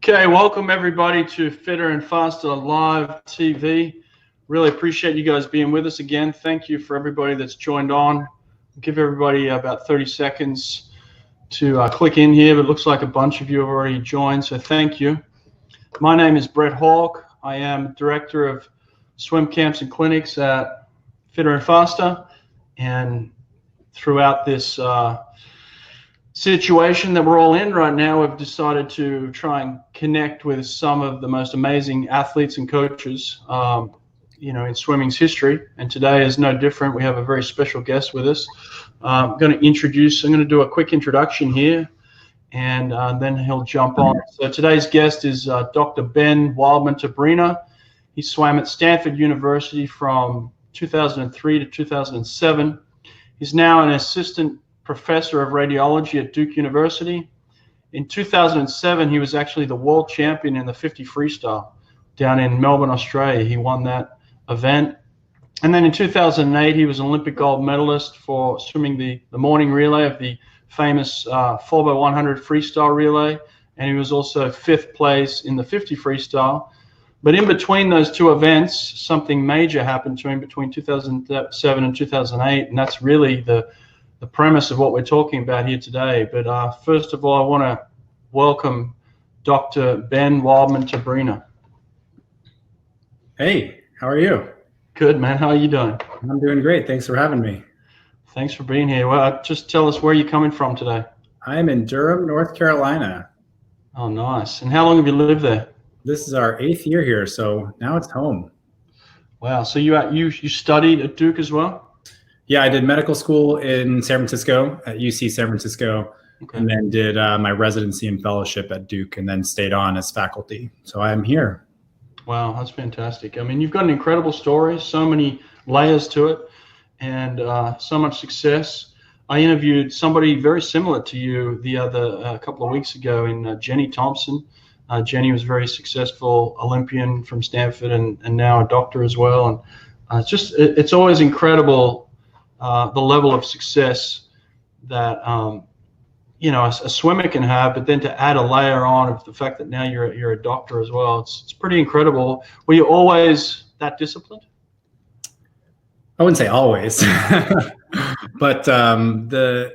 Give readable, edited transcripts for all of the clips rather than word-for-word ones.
Okay, welcome everybody to Fitter and Faster Live TV. Really appreciate you guys being with us again. Thank you for everybody that's joined on. I'll give everybody about 30 seconds to click in here, but it looks like a bunch of you have already joined, so thank you. My name is Brett Hawke. I am Director of Swim Camps and Clinics at Fitter and Faster, and throughout this situation that we're all in right now, we've decided to try and connect with some of the most amazing athletes and coaches, in swimming's history. And today is no different. We have a very special guest with us. I'm going to do a quick introduction here, and then he'll jump on. So today's guest is Dr. Ben Wildman-Tobriner. He swam at Stanford University from 2003 to 2007. He's now an assistant professor of radiology at Duke University. In 2007, he was actually the world champion in the 50 freestyle down in Melbourne, Australia. He won that event. And then in 2008, he was an Olympic Gold Medalist for swimming the morning relay of the famous 4x100 freestyle relay. And he was also 5th place in the 50 freestyle. But in between those two events, something major happened to him between 2007 and 2008. And that's really the premise of what we're talking about here today. But first of all, I want to welcome Dr. Ben Wildman-Tobriner. Hey, how are you? Good, man. How are you doing? I'm doing great. Thanks for having me. Thanks for being here. Well, just tell us where you're coming from today. I am in Durham, North Carolina. Oh, nice. And how long have you lived there? This is our 8th year here, so now it's home. Wow. So you studied at Duke as well? Yeah, I did medical school in San Francisco at UC San Francisco, okay, and then did my residency and fellowship at Duke, and then stayed on as faculty. So I am here. Wow, that's fantastic. I mean, you've got an incredible story, so many layers to it, and so much success. I interviewed somebody very similar to you a couple of weeks ago in Jenny Thompson. Jenny was a very successful Olympian from Stanford and now a doctor as well. And it's always incredible the level of success that a swimmer can have, but then to add a layer on of the fact that now you're a doctor as well, it's pretty incredible. Were you always that disciplined? I wouldn't say always, but I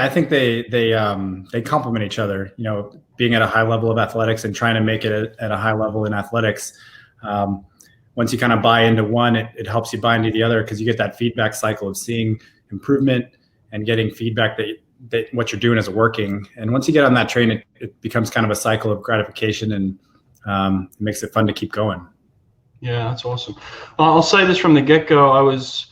think they complement each other. You know, being at a high level of athletics and trying to make it at a high level in athletics. Once you kind of buy into one, it helps you buy into the other, because you get that feedback cycle of seeing improvement and getting feedback that what you're doing is working. And once you get on that train, it becomes kind of a cycle of gratification, and it makes it fun to keep going. Yeah, that's awesome. I'll say this from the get-go. I was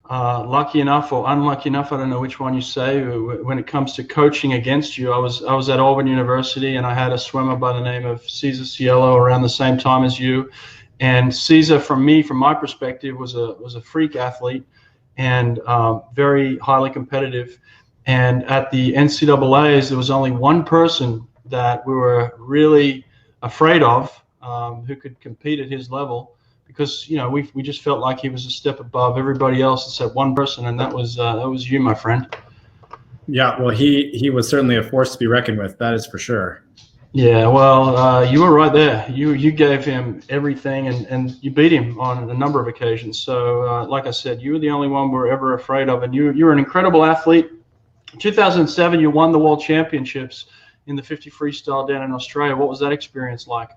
lucky enough or unlucky enough, I don't know which one you say, when it comes to coaching against you. I was at Auburn University, and I had a swimmer by the name of Cesar Cielo around the same time as you. And Cesar, from my perspective, was a freak athlete and very highly competitive. And at the NCAAs, there was only one person that we were really afraid of who could compete at his level, because we just felt like he was a step above everybody else except one person, and that was you, my friend. Yeah, well, he was certainly a force to be reckoned with. That is for sure. Yeah, well, you were right there. You gave him everything, and you beat him on a number of occasions. So, like I said, you were the only one we were ever afraid of, and you're an incredible athlete. In 2007, you won the World Championships in the 50 freestyle down in Australia. What was that experience like?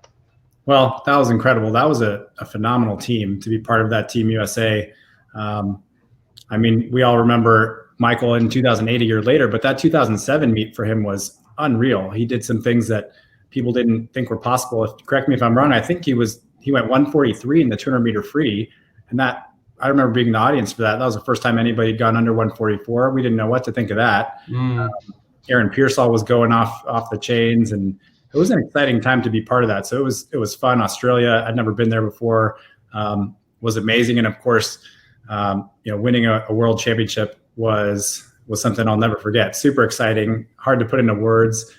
Well, that was incredible. That was a phenomenal team to be part of that Team USA. I mean, we all remember Michael in 2008, a year later, but that 2007 meet for him was unreal. He did some things that people didn't think were possible. Correct me if I'm wrong. I think he went 143 in the 200 meter free. And that, I remember being in the audience for that. That was the first time anybody had gone under 144. We didn't know what to think of that. Aaron Pearsall was going off the chains, and it was an exciting time to be part of that. So it was fun. Australia, I'd never been there before, was amazing. And of course, winning a world championship was something I'll never forget. Super exciting, hard to put into words.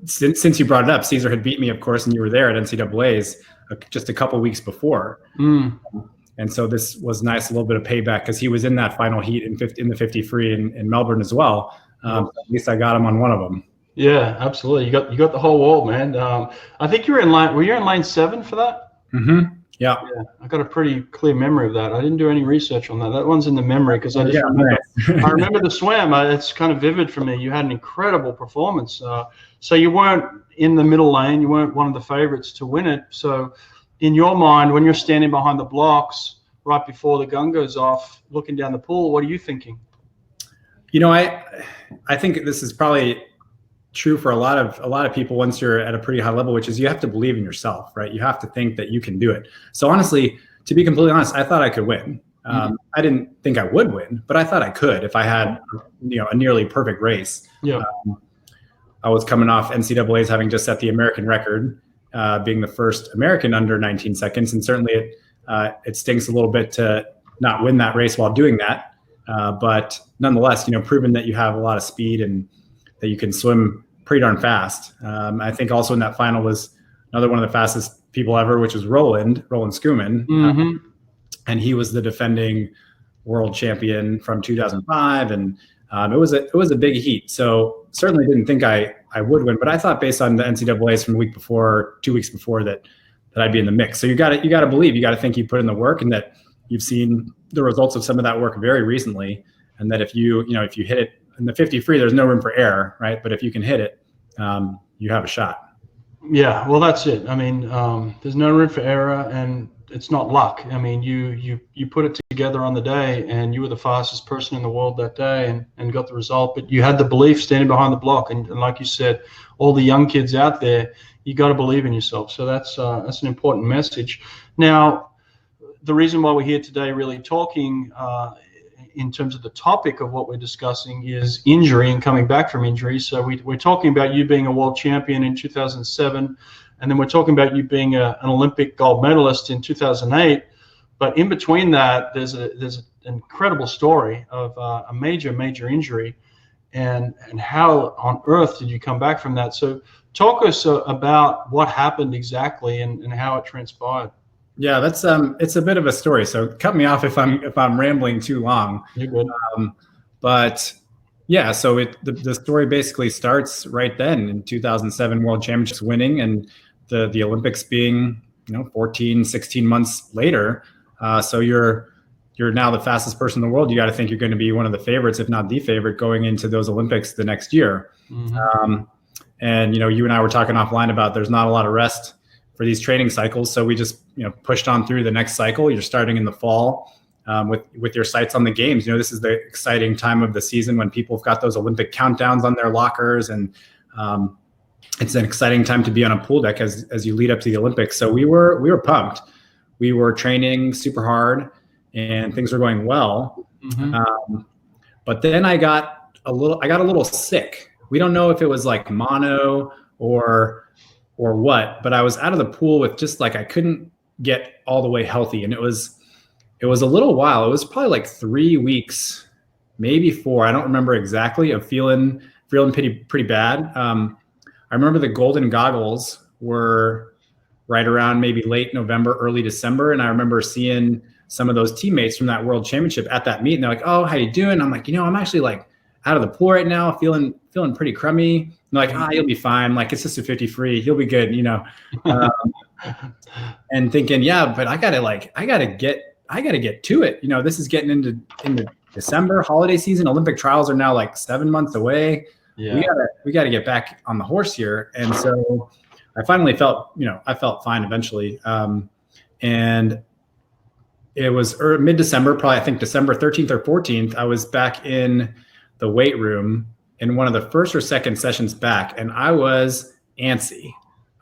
Since you brought it up, Cesar had beat me, of course, and you were there at NCAA's just a couple weeks before. And so this was nice, a little bit of payback, because he was in that final heat in the 50 free in Melbourne as well. At least I got him on one of them. Yeah, absolutely. You got the whole world, man. I think you were in line. Were you in lane 7 for that? Mm-hmm. Yeah. Yeah, I got a pretty clear memory of that. I didn't do any research on that. That one's in the memory because I just Yeah, remember. nice. I remember the swim. It's kind of vivid for me. You had an incredible performance. So you weren't in the middle lane. You weren't one of the favorites to win it. So, in your mind, when you're standing behind the blocks right before the gun goes off, looking down the pool, what are you thinking? I think this is probably true for a lot of people once you're at a pretty high level, which is you have to believe in yourself, right? You have to think that you can do it. So honestly, to be completely honest, I thought I could win. I didn't think I would win, but I thought I could if I had, a nearly perfect race. Yeah. I was coming off NCAA's having just set the American record, being the first American under 19 seconds, and certainly it stinks a little bit to not win that race while doing that. But nonetheless, proven that you have a lot of speed and that you can swim pretty darn fast. I think also in that final was another one of the fastest people ever, which was Roland Skuman. Mm-hmm. And he was the defending world champion from 2005. And it was a big heat. So certainly didn't think I would win, but I thought based on the NCAA's from the week before, 2 weeks before that I'd be in the mix. So you got to believe, you got to think you put in the work and that you've seen the results of some of that work very recently. And that if you hit it in the 50 free, there's no room for error, right? But if you can hit it, you have a shot. Yeah, well, that's it. I mean, there's no room for error, and it's not luck. I mean, you put it together on the day, and you were the fastest person in the world that day, and got the result. But you had the belief standing behind the block, and like you said, all the young kids out there, you got to believe in yourself. So that's an important message. Now, the reason why we're here today, really talking in terms of the topic of what we're discussing, is injury and coming back from injury. So we're talking about you being a world champion in 2007, and then we're talking about you being an Olympic gold medalist in 2008. But in between that, there's an incredible story of a major injury, and how on earth did you come back from that? So talk us about what happened exactly and how it transpired. Yeah, that's it's a bit of a story. So cut me off if I'm rambling too long. You're good. But yeah, so the story basically starts right then in 2007 World Championships winning, and the Olympics being 14, 16 months later. So you're now the fastest person in the world. You got to think you're going to be one of the favorites, if not the favorite, going into those Olympics the next year. Mm-hmm. And you and I were talking offline about there's not a lot of rest for these training cycles. So we just, pushed on through the next cycle. You're starting in the fall with your sights on the games. This is the exciting time of the season when people have got those Olympic countdowns on their lockers, and it's an exciting time to be on a pool deck as you lead up to the Olympics. So we were pumped. We were training super hard and things were going well. Mm-hmm. But then I got a little sick. We don't know if it was like mono or what, but I was out of the pool with just like, I couldn't get all the way healthy. And it was a little while. It was probably like 3 weeks, maybe 4. I don't remember exactly, of feeling pretty bad. I remember the golden goggles were right around maybe late November, early December. And I remember seeing some of those teammates from that world championship at that meet. And they're like, "Oh, how you doing?" I'm like, I'm actually like out of the pool right now, feeling pretty crummy. And like, you'll be fine. Like, it's just a 50 free. You'll be good, and thinking, yeah, but I gotta get to it. This is getting into December, holiday season. Olympic trials are now like 7 months away. Yeah. We gotta get back on the horse here. And so I finally felt fine eventually. And it was mid-December, probably I think December 13th or 14th, I was back in the weight room in one of the first or second sessions back, and I was antsy.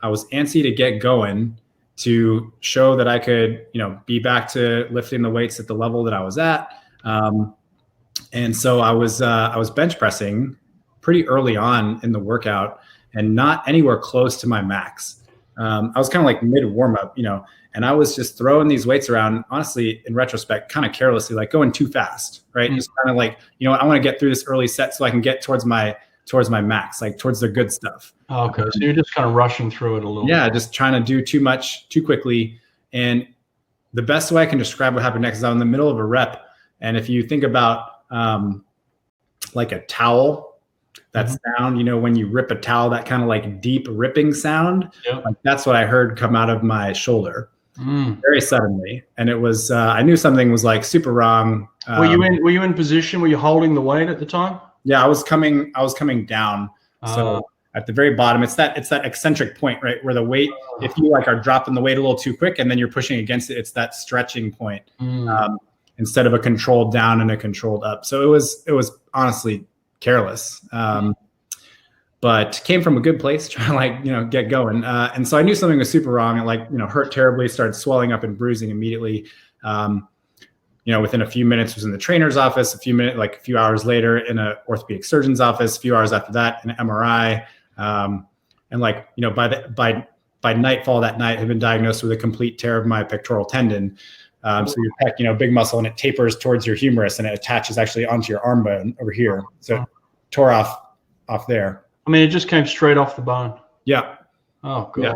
I was antsy to get going, to show that I could, be back to lifting the weights at the level that I was at. And so I was bench pressing pretty early on in the workout and not anywhere close to my max. I was kind of like mid warm up, and I was just throwing these weights around, honestly, in retrospect, kind of carelessly, like going too fast, right? Mm-hmm. Just kind of like, I want to get through this early set so I can get towards my max, like towards the good stuff. Okay. So you're just kind of rushing through it a little. Yeah. Just trying to do too much too quickly. And the best way I can describe what happened next is I'm in the middle of a rep. And if you think about like a towel, that sound, when you rip a towel, that kind of like deep ripping sound. Yep. Like that's what I heard come out of my shoulder very suddenly. And it was, I knew something was like super wrong. Were you in position? Were you holding the weight at the time? Yeah, I was coming down. So at the very bottom, it's that eccentric point, right? Where the weight, if you like are dropping the weight a little too quick and then you're pushing against it, it's that stretching point instead of a controlled down and a controlled up. So it was honestly careless. But came from a good place, trying to get going. And so I knew something was super wrong. It hurt terribly, started swelling up and bruising immediately. Within a few minutes was in the trainer's office, a few hours later in an orthopedic surgeon's office, a few hours after that in an MRI. By nightfall that night, I've been diagnosed with a complete tear of my pectoral tendon. So your pec, big muscle, and it tapers towards your humerus and it attaches actually onto your arm bone over here. So it tore off there. I mean, it just came straight off the bone. Yeah. Oh, God. Yeah.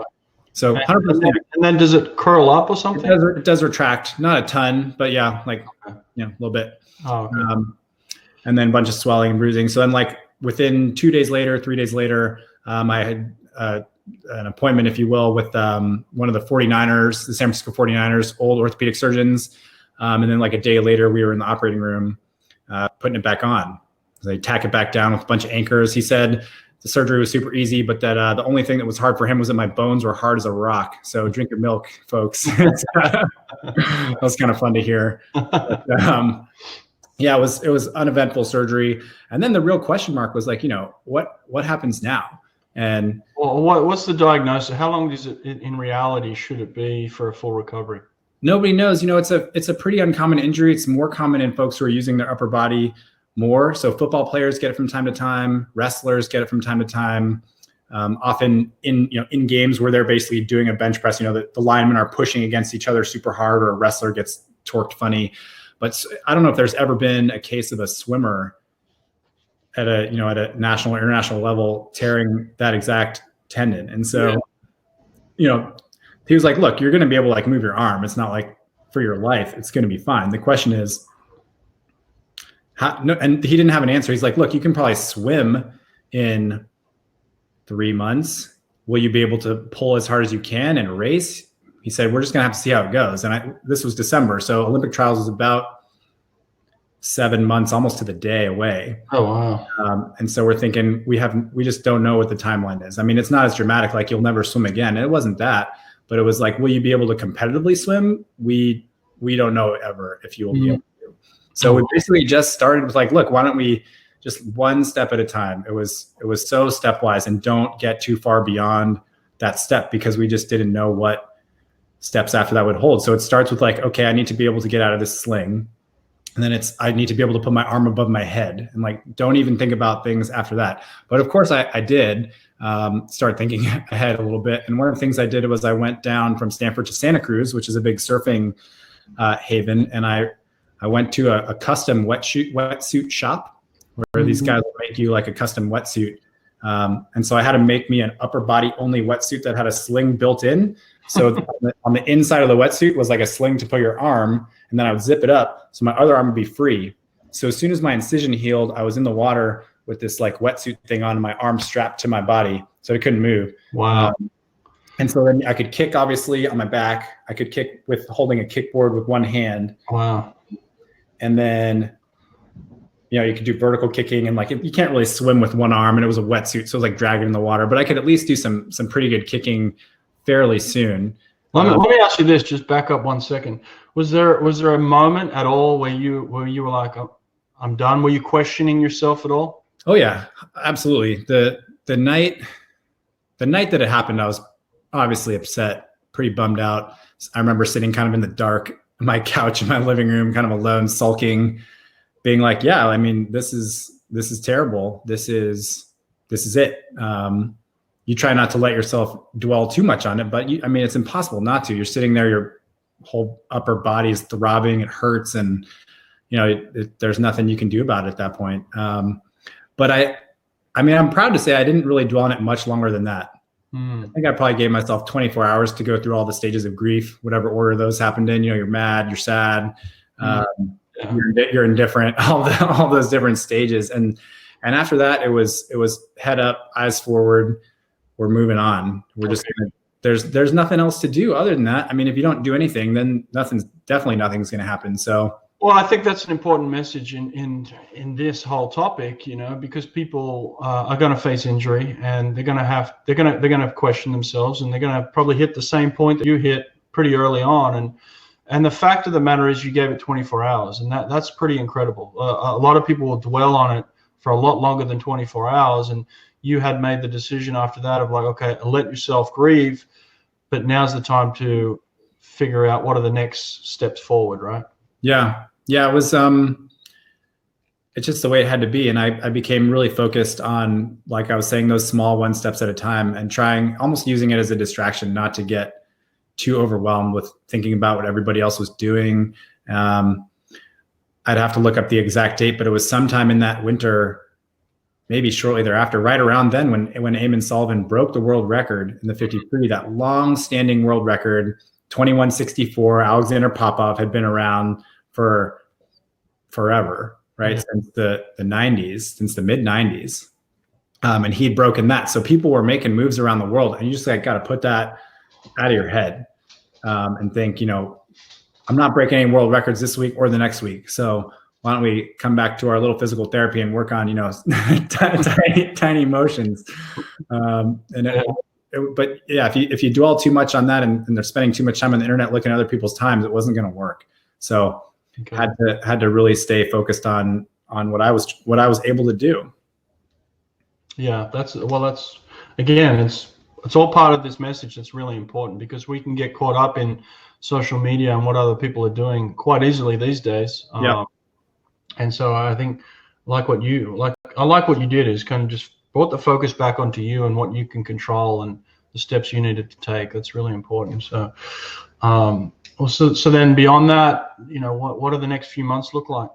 So 100%. And then does it curl up or something? It does retract, not a ton, but yeah, a little bit. Oh, okay. And then a bunch of swelling and bruising. So then within 3 days later, I had an appointment, if you will, with one of the 49ers, the San Francisco 49ers, old orthopedic surgeons. And then a day later, we were in the operating room putting it back on. They tack it back down with a bunch of anchors. He said the surgery was super easy, but that the only thing that was hard for him was that my bones were hard as a rock. So drink your milk, folks. That was kind of fun to hear. But, it was uneventful surgery. And then the real question mark was what happens now? And what's the diagnosis? How long does it, in reality, should it be for a full recovery? Nobody knows. It's a pretty uncommon injury. It's more common in folks who are using their upper body more. So football players get it from time to time. Wrestlers get it from time to time. Often in games where they're basically doing a bench press, the linemen are pushing against each other super hard, or a wrestler gets torqued funny. But I don't know if there's ever been a case of a swimmer at a national or international level tearing that exact tendon. And so, he was like, look, you're going to be able to move your arm. It's not like for your life, it's going to be fine. The question is, and he didn't have an answer. He's like, look, you can probably swim in 3 months. Will you be able to pull as hard as you can and race? He said, we're just going to have to see how it goes. And this was December. So Olympic trials was about 7 months, almost to the day away. Oh, wow. And so we're thinking we just don't know what the timeline is. I mean, it's not as dramatic, like you'll never swim again. And it wasn't that, but it was will you be able to competitively swim? We don't know ever if you will be able to. So we basically just started with look, why don't we just one step at a time? It was so stepwise, and don't get too far beyond that step because we just didn't know what steps after that would hold. So it starts with okay, I need to be able to get out of this sling. And then I need to be able to put my arm above my head, and don't even think about things after that. But of course I did start thinking ahead a little bit. And one of the things I did was I went down from Stanford to Santa Cruz, which is a big surfing haven. And I went to a custom wetsuit shop where these guys will make you a custom wetsuit. And so I had to make me an upper body only wetsuit that had a sling built in. So on the inside of the wetsuit was a sling to put your arm, and then I would zip it up so my other arm would be free. So as soon as my incision healed, I was in the water with this wetsuit thing on, and my arm strapped to my body so it couldn't move. Wow. And so then I could kick obviously on my back. I could kick with holding a kickboard with one hand. Wow. And then, you could do vertical kicking, and you can't really swim with one arm, and it was a wetsuit. So it was dragging in the water, but I could at least do some pretty good kicking fairly soon. Let me ask you this, just back up 1 second. Was there a moment at all where you were like, oh, I'm done? Were you questioning yourself at all? Oh yeah, absolutely. The night that it happened, I was obviously upset, pretty bummed out. I remember sitting kind of in the dark on my couch in my living room, kind of alone, sulking, being like, yeah, I mean, this is terrible. This is it. You try not to let yourself dwell too much on it, but it's impossible not to. You're sitting there, your whole upper body is throbbing, it hurts, and there's nothing you can do about it at that point. But I'm proud to say I didn't really dwell on it much longer than that. I think I probably gave myself 24 hours to go through all the stages of grief, whatever order those happened in. You're mad, you're sad, you're indifferent, all those different stages. And And after that, it was head up, eyes forward. We're moving on. We're just there's nothing else to do other than that. I mean, if you don't do anything, then nothing's going to happen. So. Well, I think that's an important message in this whole topic, because people are going to face injury, and they're going to question themselves, and they're going to probably hit the same point that you hit pretty early on. And the fact of the matter is, you gave it 24 hours, and that's pretty incredible. A lot of people will dwell on it for a lot longer than 24 hours, and you had made the decision after that of like, okay, let yourself grieve, but now's the time to figure out what are the next steps forward, right? Yeah. It was, it's just the way it had to be. And I became really focused on, like I was saying, those small one steps at a time, and almost using it as a distraction, not to get too overwhelmed with thinking about what everybody else was doing. I'd have to look up the exact date, but it was sometime in that winter, maybe shortly thereafter, right around then when Eamon Sullivan broke the world record in the 53, that long standing world record, 21:64. Alexander Popov had been around for forever, right? Yeah. Since the 90s, since the mid 90s. And he'd broken that. So people were making moves around the world, and you just got to put that out of your head, and think, I'm not breaking any world records this week or the next week. So why don't we come back to our little physical therapy and work on, tiny motions. But yeah, if you dwell too much on that, and they're spending too much time on the internet looking at other people's times, it wasn't going to work. So had to really stay focused on what I was able to do. Yeah, that's again, it's all part of this message that's really important, because we can get caught up in social media and what other people are doing quite easily these days. Yeah. And so I think I like what you did is kind of just brought the focus back onto you and what you can control and the steps you needed to take. That's really important. So, so then beyond that, what do the next few months look like?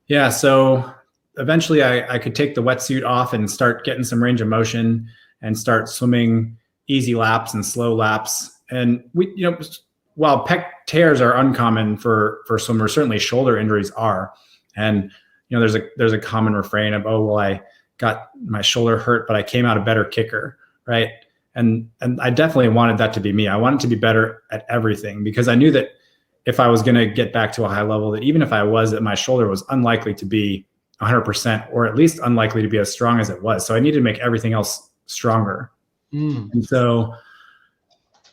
Yeah. So eventually I could take the wetsuit off and start getting some range of motion and start swimming easy laps and slow laps. And we, while pec tears are uncommon for swimmers, certainly shoulder injuries are. And, there's a common refrain of, oh, well, I got my shoulder hurt, but I came out a better kicker. Right. And I definitely wanted that to be me. I wanted to be better at everything, because I knew that if I was going to get back to a high level, that even if I was, that my shoulder was unlikely to be 100%, or at least unlikely to be as strong as it was. So I needed to make everything else stronger. And so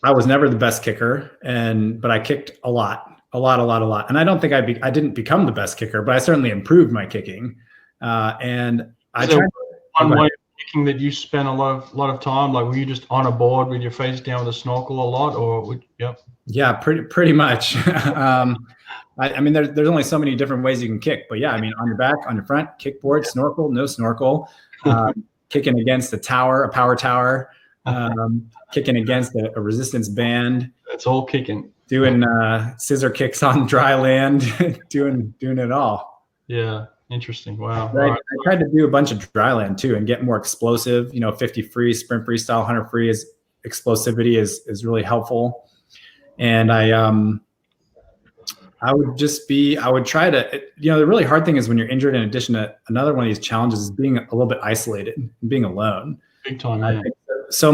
I was never the best kicker, but I kicked a lot. And I don't think I didn't become the best kicker, but I certainly improved my kicking. And I tried one way of kicking that you spent a lot of time, like were you just on a board with your face down with a snorkel a lot, or yep? Yeah, pretty much. I mean, there's only so many different ways you can kick, but yeah, I mean, on your back, on your front, kickboard, snorkel, no snorkel, kicking against a power tower, kicking against a resistance band. That's all kicking. Doing scissor kicks on dry land, doing it all. Yeah, interesting. Wow. I tried to do a bunch of dry land too and get more explosive. 50 free, sprint freestyle, 100 free explosivity is really helpful. And I would try to, the really hard thing is when you're injured, in addition to another one of these challenges is being a little bit isolated and being alone. Big time. I think so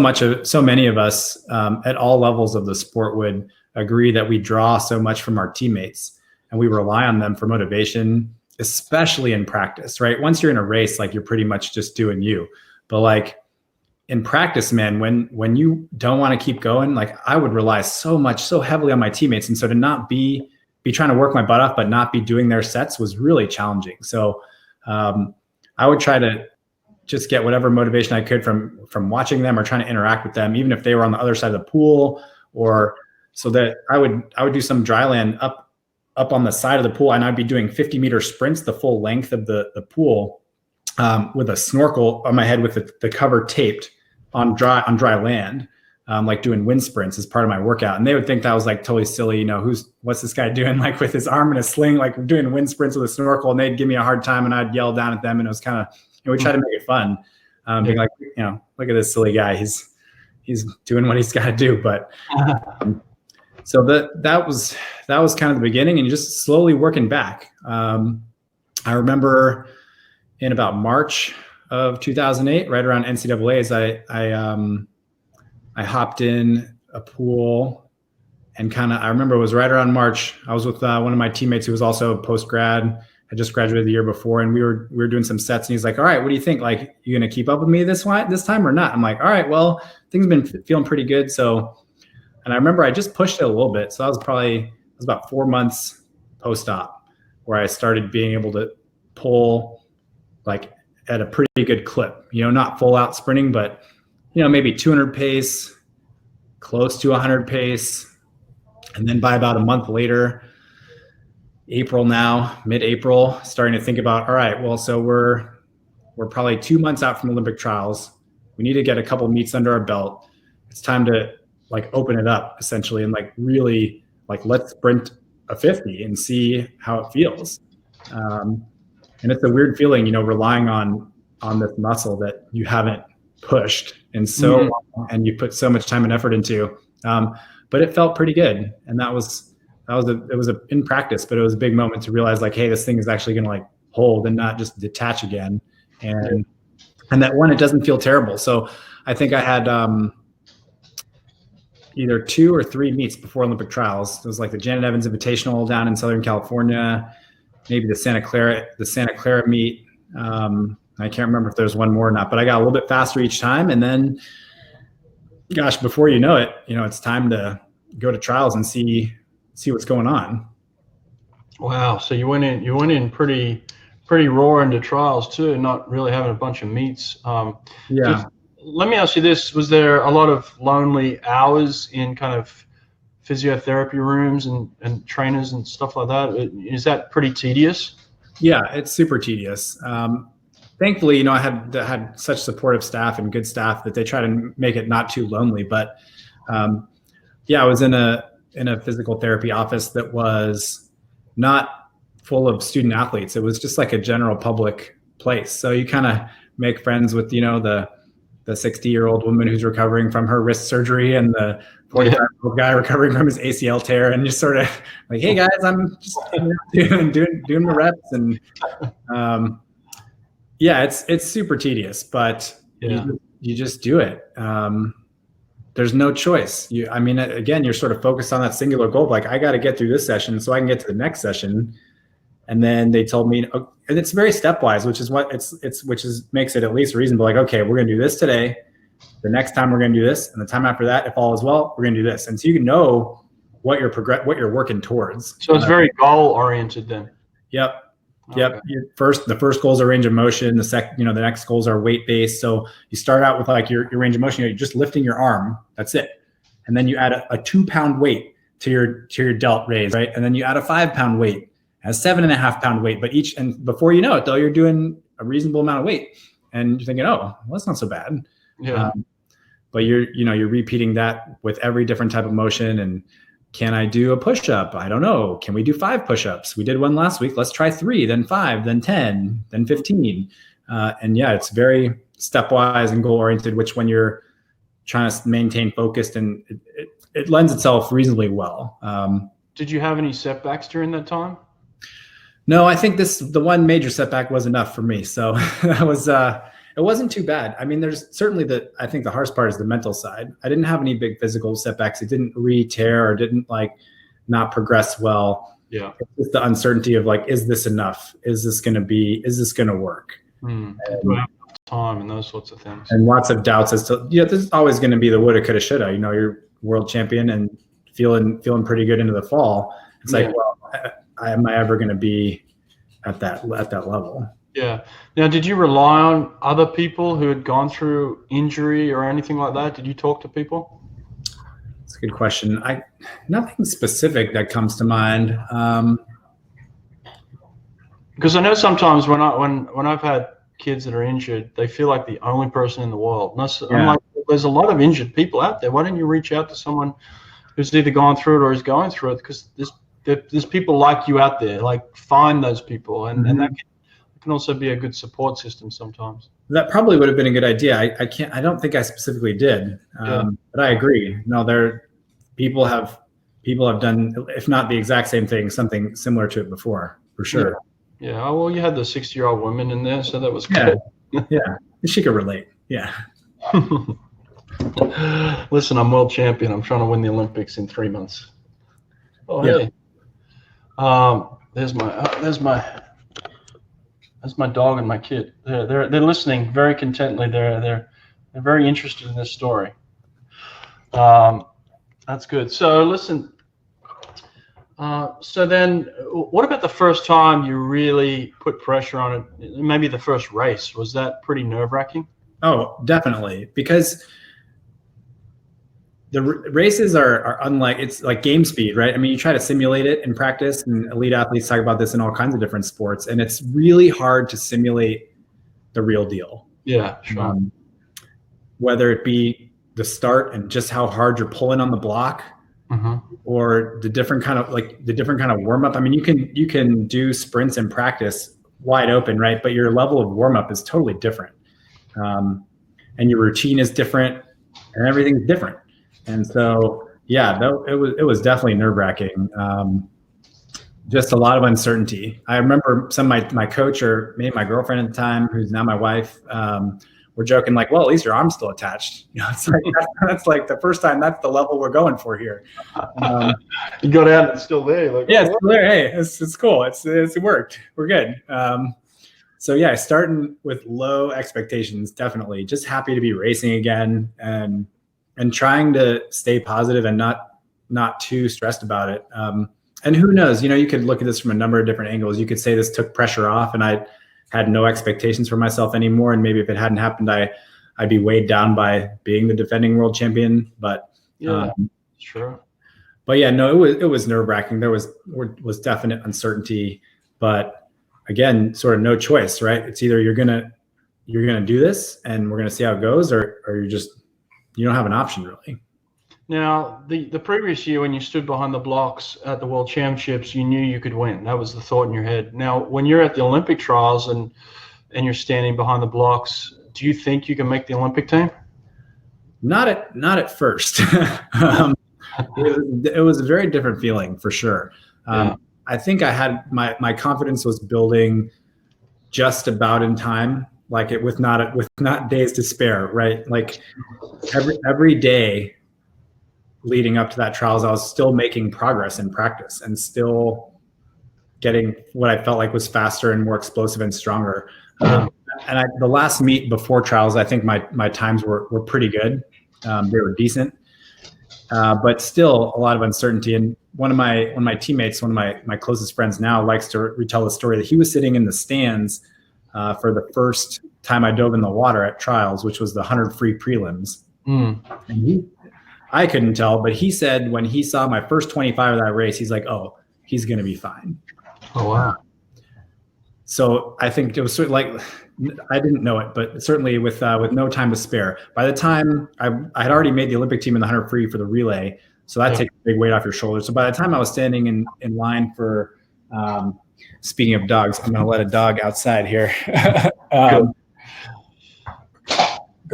many of us at all levels of the sport would agree that we draw so much from our teammates and we rely on them for motivation, especially in practice, right? Once you're in a race, like you're pretty much just doing you. But like in practice, man, when you don't want to keep going, like I would rely so heavily on my teammates. And so to not be trying to work my butt off, but not be doing their sets was really challenging. So I would try to just get whatever motivation I could from watching them or trying to interact with them, even if they were on the other side of the pool, or so that I would do some dry land up on the side of the pool, and I'd be doing 50-meter sprints the full length of the pool with a snorkel on my head with the cover taped on dry land, like doing wind sprints as part of my workout. And they would think that was like totally silly, what's this guy doing like with his arm in a sling, like doing wind sprints with a snorkel, and they'd give me a hard time and I'd yell down at them, and it was kind of, we tried to make it fun, being like, look at this silly guy, he's doing what he's got to do. But so that was kind of the beginning, and just slowly working back. I remember in about March of 2008, right around NCAA's, I hopped in a pool and I remember it was right around March. I was with one of my teammates who was also post-grad, had just graduated the year before, and we were doing some sets, and he's like, all right, what do you think? Like, you going to keep up with me this time or not? I'm like, all right, well, things have been feeling pretty good. So, and I remember I just pushed it a little bit. So it was about 4 months post-op where I started being able to pull like at a pretty good clip, not full out sprinting, but, maybe 200 pace, close to 100 pace. And then by about a month later, mid-April, starting to think about, all right, well, so we're probably 2 months out from Olympic trials. We need to get a couple meets under our belt. It's time to like open it up essentially and like really like let's sprint a 50 and see how it feels. And it's a weird feeling, relying on this muscle that you haven't pushed in so long and you put so much time and effort into. But it felt pretty good. And it was in practice, but it was a big moment to realize like, hey, this thing is actually going to like hold and not just detach again. And that one, it doesn't feel terrible. So I think I had either 2 or 3 meets before Olympic trials. It was like the Janet Evans Invitational down in Southern California, maybe the Santa Clara meet. I can't remember if there's one more or not, but I got a little bit faster each time. And then, gosh, before you know it, it's time to go to trials and see what's going on. Wow. So you went in pretty raw into trials too, not really having a bunch of meets. Yeah. Let me ask you this. Was there a lot of lonely hours in kind of physiotherapy rooms and trainers and stuff like that? Is that pretty tedious? Yeah, it's super tedious. Thankfully, I had such supportive staff and good staff that they try to make it not too lonely. But I was in a physical therapy office that was not full of student athletes. It was just like a general public place. So you kind of make friends with, the 60-year-old woman who's recovering from her wrist surgery and the 45-year-old guy recovering from his ACL tear, and just sort of like, hey guys, I'm just doing the reps, and it's super tedious, but you just do it. There's no choice. Again, you're sort of focused on that singular goal. Like, I got to get through this session so I can get to the next session. And then they told me, and it's very stepwise, which is makes it at least reasonable. Like, okay, we're going to do this today. The next time we're going to do this, and the time after that, if all is well, we're going to do this. And so you can know what you're working towards. So it's very goal oriented then. Yep. Yep. The first goals are range of motion. The next goals are weight based. So you start out with like your range of motion. You're just lifting your arm. That's it. And then you add a 2-pound weight to your delt raise, right? And then you add a 5-pound weight, a 7.5-pound weight. But and before you know it, though, you're doing a reasonable amount of weight, and you're thinking, oh, well, that's not so bad. Yeah. But you're repeating that with every different type of motion. And can I do a push-up? I don't know. Can we do 5 push-ups? We did one last week. Let's try 3, then 5, then 10, then 15. It's very stepwise and goal-oriented, which when you're trying to maintain focused, and it lends itself reasonably well. Did you have any setbacks during that time? No, I think the one major setback was enough for me. So that was it wasn't too bad. I mean, there's certainly I think the hardest part is the mental side. I didn't have any big physical setbacks. It didn't re-tear or didn't like not progress well. Yeah. It's just the uncertainty of like, is this enough? Is this going to work? Time and those sorts of things. And lots of doubts as to, there's always going to be the woulda, coulda, shoulda. You're world champion and feeling pretty good into the fall. It's like, well, am I ever going to be at that level? Yeah. Now, did you rely on other people who had gone through injury or anything like that? Did you talk to people? That's a good question. Nothing specific that comes to mind. Because I know sometimes when I've had kids that are injured, they feel like the only person in the world. And I'm like, there's a lot of injured people out there. Why don't you reach out to someone who's either gone through it or is going through it? Because there's people like you out there. Like, find those people, and that can also be a good support system sometimes. That probably would have been a good idea. I don't think I specifically did, but I agree. No, people have done, if not the exact same thing, something similar to it before, for sure. Yeah. Well, you had the 60-year-old woman in there, so that was good. Yeah, she could relate. Yeah. Listen, I'm world champion. I'm trying to win the Olympics in 3 months. Oh, Yeah. hey. There's my dog and my kid. They're listening very contently. They're very interested in this story. That's good. So listen. So then, what about the first time you really put pressure on it? Maybe the first race, was that pretty nerve-wracking? Oh, definitely, because the races are unlike, it's like game speed, right? I mean, you try to simulate it in practice, and elite athletes talk about this in all kinds of different sports, and it's really hard to simulate the real deal. Yeah, sure. Whether it be the start and just how hard you're pulling on the block, or the different kind of warm up. I mean, you can do sprints in practice wide open, right? But your level of warm up is totally different, and your routine is different, and everything's different. And so, yeah, it was definitely nerve-wracking. Just a lot of uncertainty. I remember some of my coach, or maybe my girlfriend at the time, who's now my wife, were joking like, "Well, at least your arm's still attached." You know, it's like that's like the first time. That's the level we're going for here. You got out and it's still there. Like, yeah, it's still there. Hey, it's cool. It worked. We're good. So yeah, starting with low expectations, definitely. Just happy to be racing again, and trying to stay positive and not too stressed about it. And who knows, you could look at this from a number of different angles. You could say this took pressure off and I had no expectations for myself anymore. And maybe if it hadn't happened, I'd be weighed down by being the defending world champion. But yeah, sure. But yeah, no, it was nerve-wracking. There was definite uncertainty, but again, sort of no choice, right? It's either you're gonna do this and we're gonna see how it goes, or you don't have an option really. Now, the previous year when you stood behind the blocks at the World Championships, you knew you could win. That was the thought in your head. Now, when you're at the Olympic trials and you're standing behind the blocks, do you think you can make the Olympic team? Not at first. It was a very different feeling for sure. I think I had my confidence was building just about in time, like with not days to spare, right? Like every day leading up to that trials, I was still making progress in practice and still getting what I felt like was faster and more explosive and stronger. And the last meet before trials, I think my times were pretty good. They were decent, but still a lot of uncertainty. And one of my teammates, one of my closest friends now, likes to retell the story that he was sitting in the stands for the first time I dove in the water at trials, which was the 100 free prelims. And I couldn't tell, but he said when he saw my first 25 of that race, he's like, "Oh, he's going to be fine." Oh, wow. So I think it was sort of like, I didn't know it, but certainly with no time to spare. By the time I had already made the Olympic team in the 100 free for the relay, so that takes a big weight off your shoulders. So by the time I was standing in line for, speaking of dogs, I'm going to let a dog outside here. Go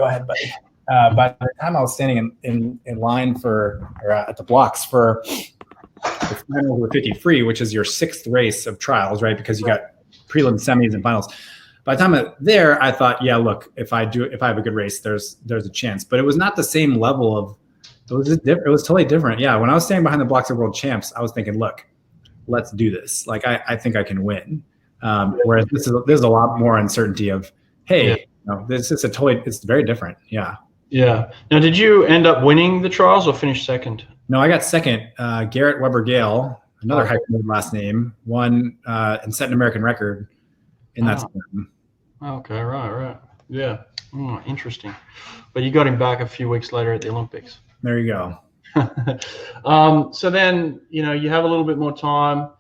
ahead, buddy. By the time I was standing in line for, or at the blocks for the final over 50 free, which is your sixth race of trials, right? Because you got prelims, semis, and finals. By the time I'm there, I thought, yeah, look, if I have a good race, there's a chance. But it was not the same level of. It was totally different. Yeah, when I was standing behind the blocks of world champs, I was thinking, look, let's do this. Like I think I can win. Whereas there's a lot more uncertainty of, hey, it's very different. Yeah. Yeah. Now, did you end up winning the trials or finish second? No, I got second. Garrett Weber-Gale, another hyphenated last name, won and set an American record in that time. Okay, right. Yeah. Interesting. But you got him back a few weeks later at the Olympics. There you go. So then, you have a little bit more time,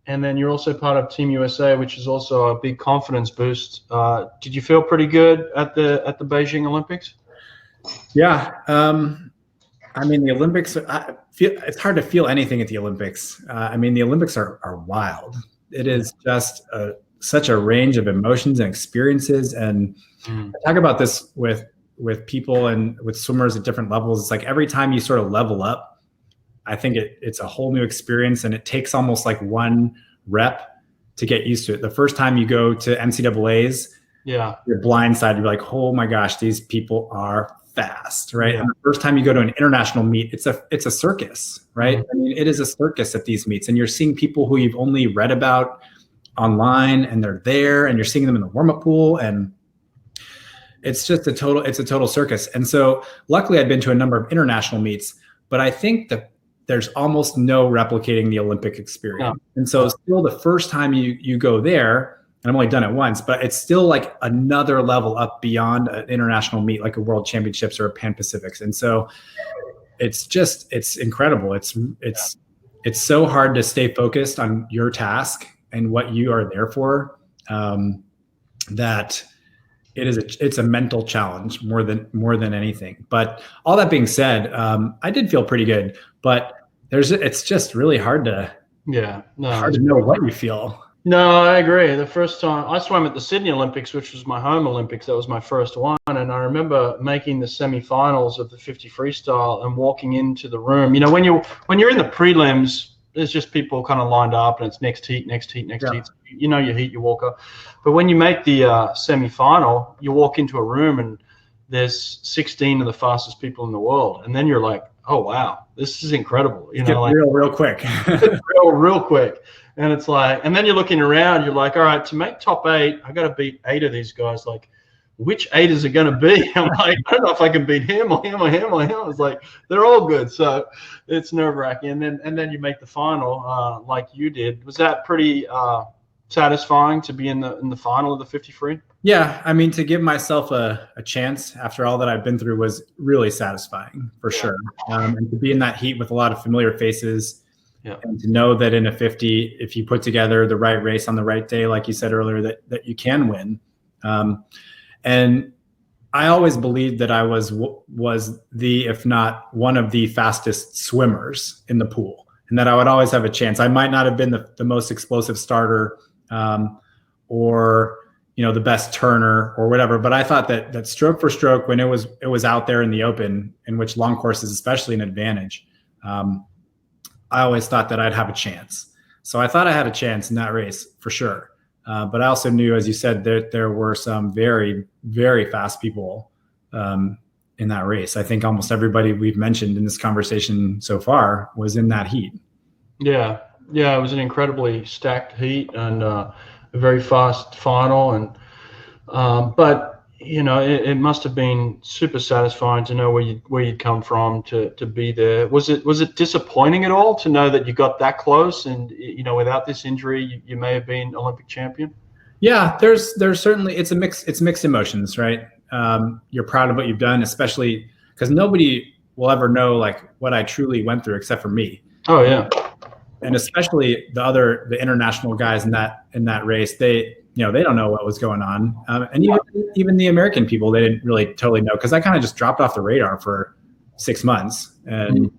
and then you're also part of Team USA, which is also a big confidence boost. Did you feel pretty good at the Beijing Olympics? Yeah. I mean, the Olympics, it's hard to feel anything at the Olympics. I mean, the Olympics are wild. It is just such a range of emotions and experiences. And I talk about this with people and with swimmers at different levels. It's like every time you sort of level up, I think it's a whole new experience, and it takes almost like one rep to get used to it. The first time you go to NCAAs, Yeah. You're blindsided. You're like, oh my gosh, these people are fast, right? Yeah. And the first time you go to an international meet, it's a circus, right? I mean, it is a circus at these meets, and you're seeing people who you've only read about online, and they're there, and you're seeing them in the warm-up pool, and it's just a total circus. And so luckily I'd been to a number of international meets, but I think that there's almost no replicating the Olympic experience. No. And so still the first time you go there, and I've only done it once, but it's still like another level up beyond an international meet, like a World Championships or a Pan Pacifics. And so it's incredible. It's so hard to stay focused on your task and what you are there for, that it's a mental challenge more than anything. But all that being said, I did feel pretty good, but it's just really hard to know what you feel. No, I agree. The first time I swam at the Sydney Olympics, which was my home Olympics, that was my first one, and I remember making the semifinals of the 50 freestyle and walking into the room. You know, when you're in the prelims, there's just people kind of lined up, and it's next heat. You know your heat, you walk up. But when you make the semifinal, you walk into a room and there's 16 of the fastest people in the world, and then you're like, oh wow, this is incredible. You know, like real quick, real quick. And it's like, and then you're looking around, you're like, all right, to make top 8, I got to beat 8 of these guys. Like, which 8 is it going to be? I'm like, I don't know if I can beat him or him or him or him. It's like, they're all good. So it's nerve wracking. And then you make the final like you did. Was that pretty satisfying to be in the final of the 50 free? Yeah. I mean, to give myself a chance after all that I've been through was really satisfying for sure. And to be in that heat with a lot of familiar faces. Yeah. And to know that in a 50, if you put together the right race on the right day, like you said earlier, that you can win. And I always believed that I was the, if not one of the fastest swimmers in the pool, and that I would always have a chance. I might not have been the most explosive starter, or the best turner or whatever, but I thought that stroke for stroke, when it was out there in the open, in which long course is especially an advantage, I always thought that I'd have a chance. So I thought I had a chance in that race for sure. But I also knew, as you said, there were some very, very fast people in that race. I think almost everybody we've mentioned in this conversation so far was in that heat. Yeah. Yeah, it was an incredibly stacked heat and a very fast final. And but it must have been super satisfying to know where you'd come from to be there. Was it disappointing at all to know that you got that close and without this injury you may have been Olympic champion? Yeah, there's certainly it's mixed emotions, right? You're proud of what you've done, especially because nobody will ever know like what I truly went through except for me. Oh yeah. And especially the international guys in that race, they don't know what was going on. And even the American people, they didn't really totally know, because I kind of just dropped off the radar for 6 months, and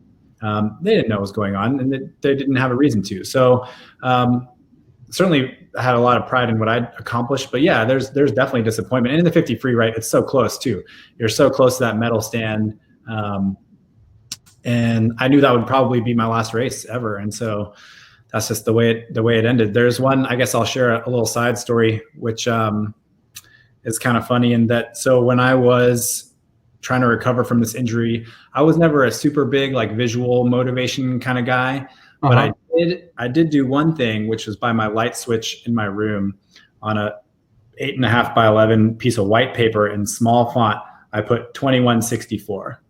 they didn't know what was going on, and they didn't have a reason to. So certainly I had a lot of pride in what I'd accomplished, but yeah, there's definitely disappointment. And in the 50 free, right, it's so close too. You're so close to that medal stand. And I knew that would probably be my last race ever. And so that's just the way it ended. There's one, I guess I'll share a little side story, which is kind of funny in that. So when I was trying to recover from this injury, I was never a super big like visual motivation kind of guy, but I did do one thing, which was by my light switch in my room on a 8.5 by 11 piece of white paper in small font. I put 2164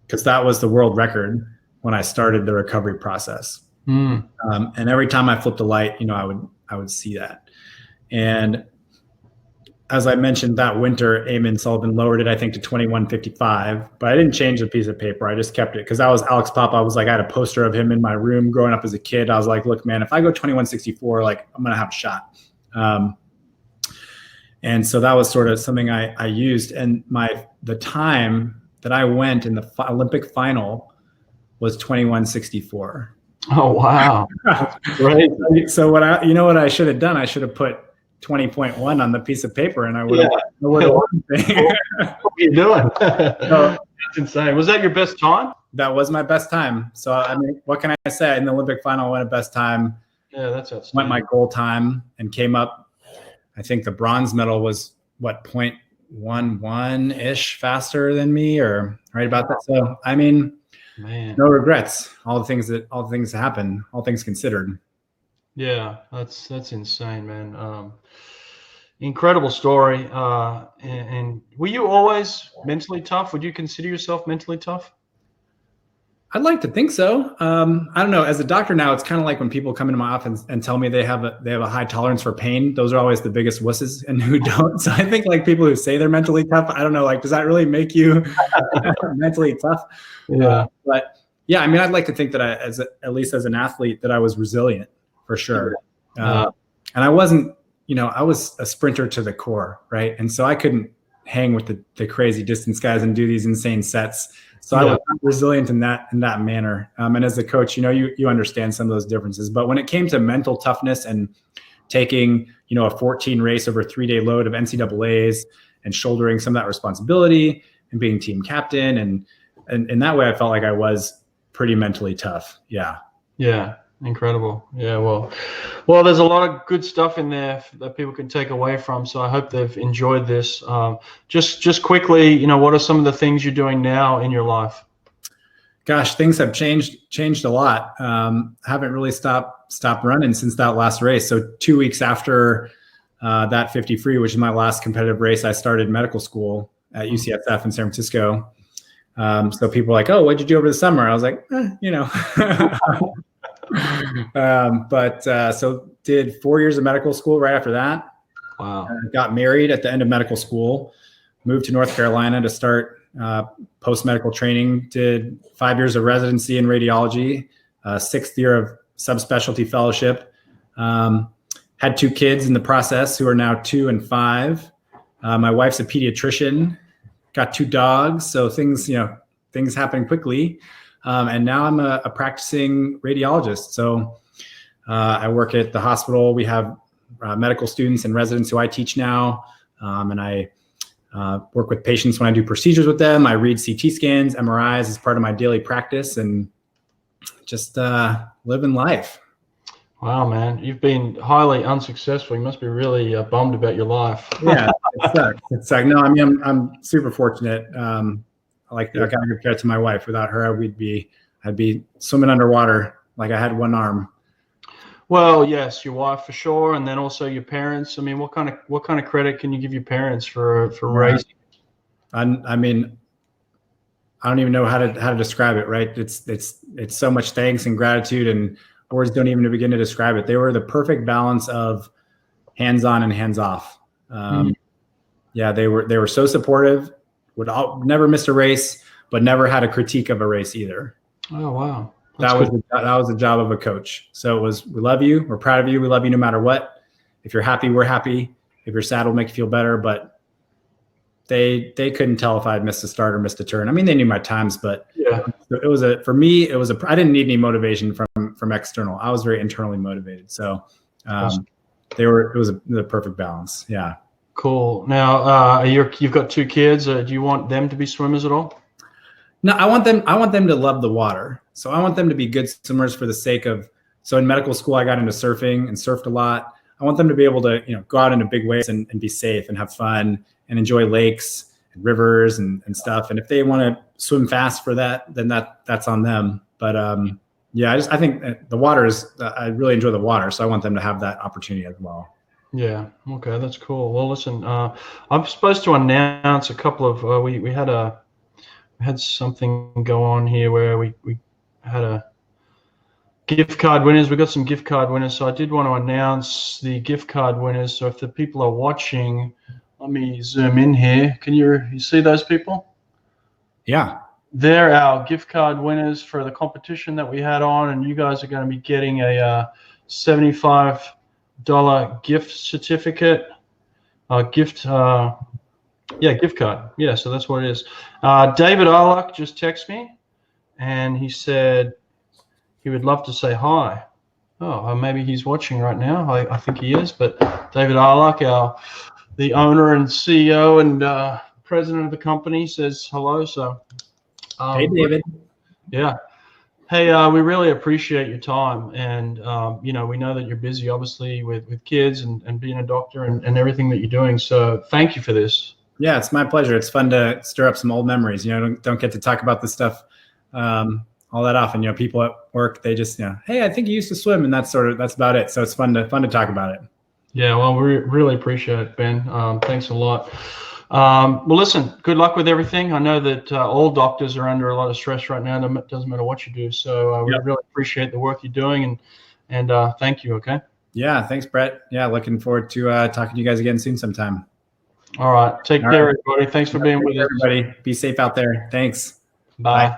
because that was the world record when I started the recovery process. And every time I flipped a light, I would see that. And as I mentioned, that winter, Eamon Sullivan lowered it, I think, to 2155, but I didn't change the piece of paper. I just kept it because that was Alex Papa. I was like, I had a poster of him in my room growing up as a kid. I was like, look, man, if I go 2164, like I'm going to have a shot. And so that was sort of something I used. And the time that I went in the Olympic final was 2164. Oh, wow. That's great. So what I should have done? I should have put 20.1 on the piece of paper, and I would have won the thing. What are you doing? That's insane. Was that your best time? That was my best time. So, I mean, what can I say? In the Olympic final, I went a best time. Yeah, that's outstanding. Went my goal time and came up. I think the bronze medal was what, 0.11-ish faster than me, or right about that. So, I mean, man, no regrets. All the things that happen, all things considered. Yeah, that's insane, man. Incredible story. And were you always mentally tough? Would you consider yourself mentally tough? I'd like to think so. I don't know. As a doctor now, it's kind of like when people come into my office and tell me they have a high tolerance for pain. Those are always the biggest wusses, and who don't. So I think like people who say they're mentally tough, I don't know. Like, does that really make you mentally tough? Yeah. But yeah, I mean, I'd like to think that at least as an athlete, that I was resilient for sure. And I wasn't, I was a sprinter to the core, right? And so I couldn't hang with the crazy distance guys and do these insane sets. So I was resilient in that manner. And as a coach, you understand some of those differences. But when it came to mental toughness and taking, a 14 race over 3-day load of NCAAs and shouldering some of that responsibility and being team captain, and in that way, I felt like I was pretty mentally tough. Yeah. Yeah. Incredible. Yeah. Well, there's a lot of good stuff in there that people can take away from. So I hope they've enjoyed this. Just quickly, what are some of the things you're doing now in your life? Gosh, things have changed a lot. Haven't really stopped running since that last race. So 2 weeks after that 50 free, which is my last competitive race, I started medical school at UCSF in San Francisco. So people are like, "Oh, what'd you do over the summer?" I was like, So did 4 years of medical school right after that. Wow. Got married at the end of medical school, moved to North Carolina to start post-medical training, did 5 years of residency in radiology, 6th year of subspecialty fellowship, had 2 kids in the process who are now 2 and 5. My wife's a pediatrician, got 2 dogs. So things happen quickly. And now I'm a practicing radiologist. So I work at the hospital. We have medical students and residents who I teach now. And I work with patients when I do procedures with them. I read CT scans, MRIs as part of my daily practice, and just living life. Wow, man. You've been highly unsuccessful. You must be really bummed about your life. Yeah, it sucks. No, I mean, I'm super fortunate. I gotta give credit to my wife. Without her, I'd be swimming underwater like I had one arm. Well, yes, your wife for sure, and then also your parents. I mean, what kind of credit can you give your parents for raising? I mean, I don't even know how to describe it. Right? It's so much thanks and gratitude, and words don't even begin to describe it. They were the perfect balance of hands-on and hands-off. Yeah, they were so supportive. Never missed a race, but never had a critique of a race either. Oh, wow. That was the job of a coach. So it was, we love you. We're proud of you. We love you no matter what. If you're happy, we're happy. If you're sad, we'll make you feel better. But they couldn't tell if I had missed a start or missed a turn. I mean, they knew my times, but yeah, I didn't need any motivation from external. I was very internally motivated. So it was the perfect balance. Yeah. Cool. Now, you've got 2 kids. Do you want them to be swimmers at all? No, I want them to love the water. So I want them to be good swimmers for the sake of. So in medical school, I got into surfing and surfed a lot. I want them to be able to, go out into big waves and be safe and have fun and enjoy lakes and rivers and stuff. And if they want to swim fast for that, then that's on them. But yeah, I think the water is. I really enjoy the water, so I want them to have that opportunity as well. Yeah. Okay, that's cool. Well, listen, I'm supposed to announce a couple of. We had something go on here where we had a gift card winners. We got some gift card winners, so I did want to announce the gift card winners. So if the people are watching, let me zoom in here. Can you see those people? Yeah. They're our gift card winners for the competition that we had on, and you guys are going to be getting a $75 gift certificate, gift card. Yeah, so that's what it is. David Arluck just texted me, and he said he would love to say hi. Oh, maybe he's watching right now. I think he is. But David Arluck, the owner and CEO and president of the company, says hello. So, hey, David. Yeah. Hey, we really appreciate your time, and you know, we know that you're busy, obviously, with kids and being a doctor and everything that you're doing. So, thank you for this. Yeah, it's my pleasure. It's fun to stir up some old memories. You know, don't get to talk about this stuff all that often. You know, people at work, they just, hey, I think you used to swim, and that's about it. So it's fun to talk about it. Yeah, well, we really appreciate it, Ben. Thanks a lot. Well, listen, good luck with everything. I know that all doctors are under a lot of stress right now. It doesn't matter what you do. So we really appreciate the work you're doing, and thank you. Okay. Yeah, thanks, Brett. Yeah, looking forward to talking to you guys again soon sometime. All right. Take care, everybody. Thanks for being with us. Everybody, be safe out there. Thanks. Bye.